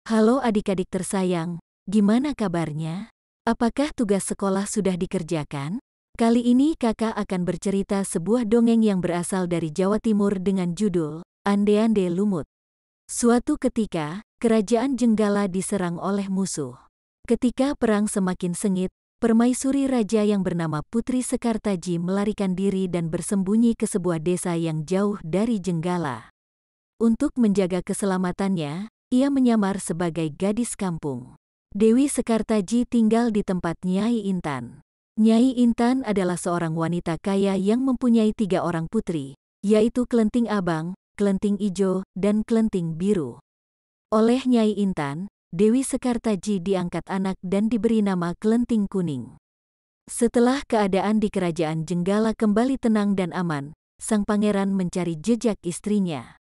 Halo adik-adik tersayang, gimana kabarnya? Apakah tugas sekolah sudah dikerjakan? Kali ini kakak akan bercerita sebuah dongeng yang berasal dari Jawa Timur dengan judul Ande-Ande Lumut. Suatu ketika, kerajaan Jenggala diserang oleh musuh. Ketika perang semakin sengit, permaisuri raja yang bernama Putri Sekartaji melarikan diri dan bersembunyi ke sebuah desa yang jauh dari Jenggala. Untuk menjaga keselamatannya, ia menyamar sebagai gadis kampung. Dewi Sekartaji tinggal di tempat Nyai Intan. Nyai Intan adalah seorang wanita kaya yang mempunyai 3 orang putri, yaitu Kelenting Abang, Kelenting Ijo, dan Kelenting Biru. Oleh Nyai Intan, Dewi Sekartaji diangkat anak dan diberi nama Kelenting Kuning. Setelah keadaan di kerajaan Jenggala kembali tenang dan aman, sang pangeran mencari jejak istrinya.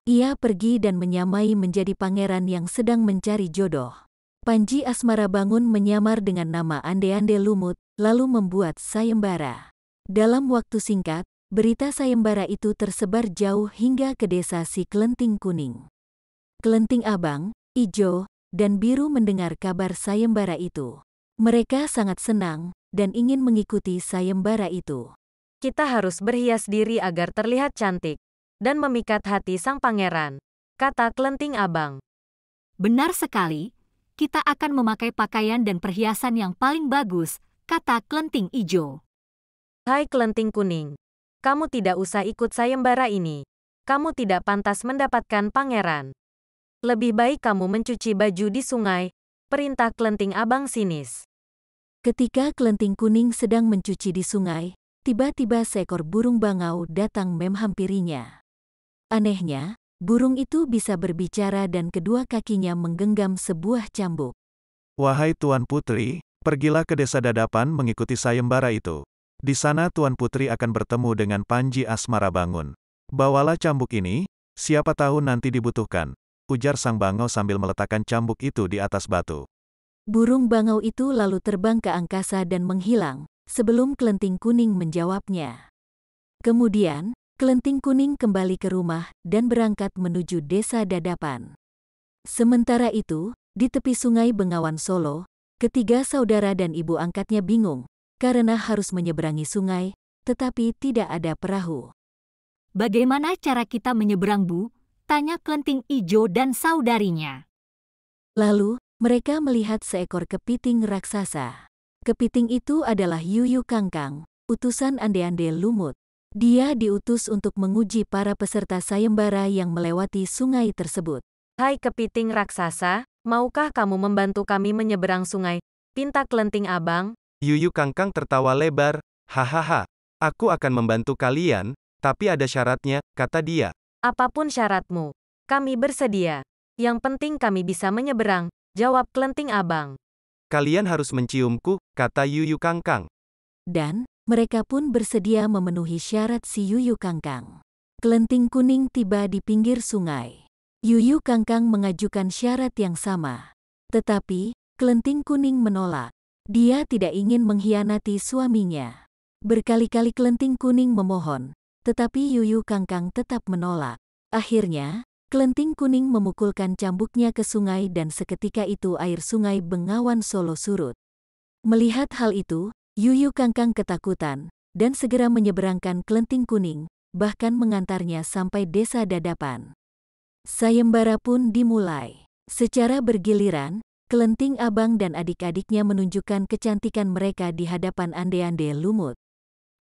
Ia pergi dan menyamai menjadi pangeran yang sedang mencari jodoh. Panji Asmarabangun menyamar dengan nama Ande-Ande Lumut, lalu membuat sayembara. Dalam waktu singkat, berita sayembara itu tersebar jauh hingga ke desa si Kelenting Kuning. Kelenting Abang, Ijo, dan Biru mendengar kabar sayembara itu. Mereka sangat senang dan ingin mengikuti sayembara itu. Kita harus berhias diri agar terlihat cantik dan memikat hati sang pangeran, kata Kelenting Abang. Benar sekali, kita akan memakai pakaian dan perhiasan yang paling bagus, kata Kelenting Ijo. Hai Kelenting Kuning, kamu tidak usah ikut sayembara ini. Kamu tidak pantas mendapatkan pangeran. Lebih baik kamu mencuci baju di sungai, perintah Kelenting Abang sinis. Ketika Kelenting Kuning sedang mencuci di sungai, tiba-tiba seekor burung bangau datang menghampirinya. Anehnya, burung itu bisa berbicara dan kedua kakinya menggenggam sebuah cambuk. Wahai Tuan Putri, pergilah ke desa Dadapan mengikuti sayembara itu. Di sana Tuan Putri akan bertemu dengan Panji Asmarabangun. Bawalah cambuk ini, siapa tahu nanti dibutuhkan, ujar sang bangau sambil meletakkan cambuk itu di atas batu. Burung bangau itu lalu terbang ke angkasa dan menghilang, sebelum Kelenting Kuning menjawabnya. Kemudian, Kelenting Kuning kembali ke rumah dan berangkat menuju desa Dadapan. Sementara itu, di tepi sungai Bengawan Solo, ketiga saudara dan ibu angkatnya bingung, karena harus menyeberangi sungai, tetapi tidak ada perahu. Bagaimana cara kita menyeberang, Bu? Tanya Kelenting Ijo dan saudarinya. Lalu, mereka melihat seekor kepiting raksasa. Kepiting itu adalah Yuyu Kangkang, utusan Ande-Ande Lumut. Dia diutus untuk menguji para peserta sayembara yang melewati sungai tersebut. Hai kepiting raksasa, maukah kamu membantu kami menyeberang sungai? Pinta Kelenting Abang. Yuyu Kangkang tertawa lebar, hahaha, aku akan membantu kalian, tapi ada syaratnya, kata dia. Apapun syaratmu, kami bersedia. Yang penting kami bisa menyeberang, jawab Kelenting Abang. Kalian harus menciumku, kata Yuyu Kangkang. Dan, mereka pun bersedia memenuhi syarat si Yuyu Kangkang. Kelenting Kuning tiba di pinggir sungai. Yuyu Kangkang mengajukan syarat yang sama. Tetapi, Kelenting Kuning menolak. Dia tidak ingin mengkhianati suaminya. Berkali-kali Kelenting Kuning memohon, tetapi Yuyu Kangkang tetap menolak. Akhirnya, Kelenting Kuning memukulkan cambuknya ke sungai dan seketika itu air sungai Bengawan Solo surut. Melihat hal itu, Yuyu Kangkang ketakutan, dan segera menyeberangkan Kelenting Kuning, bahkan mengantarnya sampai desa Dadapan. Sayembara pun dimulai. Secara bergiliran, Kelenting Abang dan adik-adiknya menunjukkan kecantikan mereka di hadapan Ande-Ande Lumut.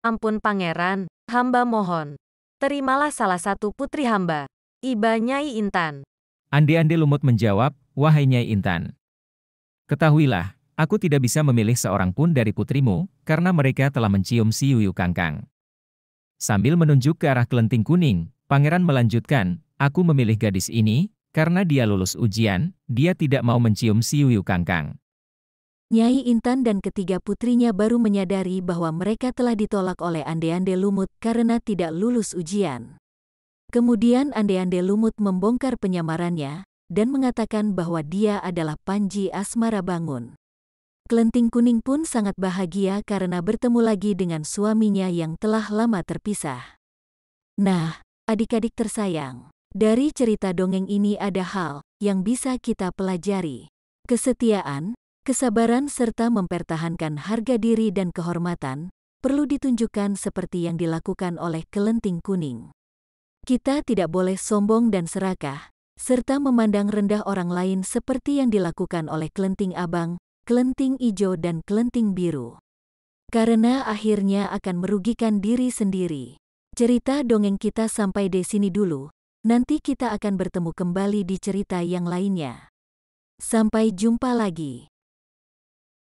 Ampun pangeran, hamba mohon. Terimalah salah satu putri hamba, Iba Nyai Intan. Ande-Ande Lumut menjawab, wahai Nyai Intan. Ketahuilah, aku tidak bisa memilih seorang pun dari putrimu, karena mereka telah mencium si Yuyu Kangkang. Sambil menunjuk ke arah Kelenting Kuning, pangeran melanjutkan, aku memilih gadis ini, karena dia lulus ujian, dia tidak mau mencium si Yuyu Kangkang. Nyai Intan dan ketiga putrinya baru menyadari bahwa mereka telah ditolak oleh Ande-Ande Lumut karena tidak lulus ujian. Kemudian Ande-Ande Lumut membongkar penyamarannya, dan mengatakan bahwa dia adalah Panji Asmarabangun. Kelenting Kuning pun sangat bahagia karena bertemu lagi dengan suaminya yang telah lama terpisah. Nah, adik-adik tersayang, dari cerita dongeng ini ada hal yang bisa kita pelajari. Kesetiaan, kesabaran serta mempertahankan harga diri dan kehormatan perlu ditunjukkan seperti yang dilakukan oleh Kelenting Kuning. Kita tidak boleh sombong dan serakah, serta memandang rendah orang lain seperti yang dilakukan oleh Kelenting Abang, Kelenting Ijo dan Kelenting Biru. Karena akhirnya akan merugikan diri sendiri. Cerita dongeng kita sampai di sini dulu, nanti kita akan bertemu kembali di cerita yang lainnya. Sampai jumpa lagi.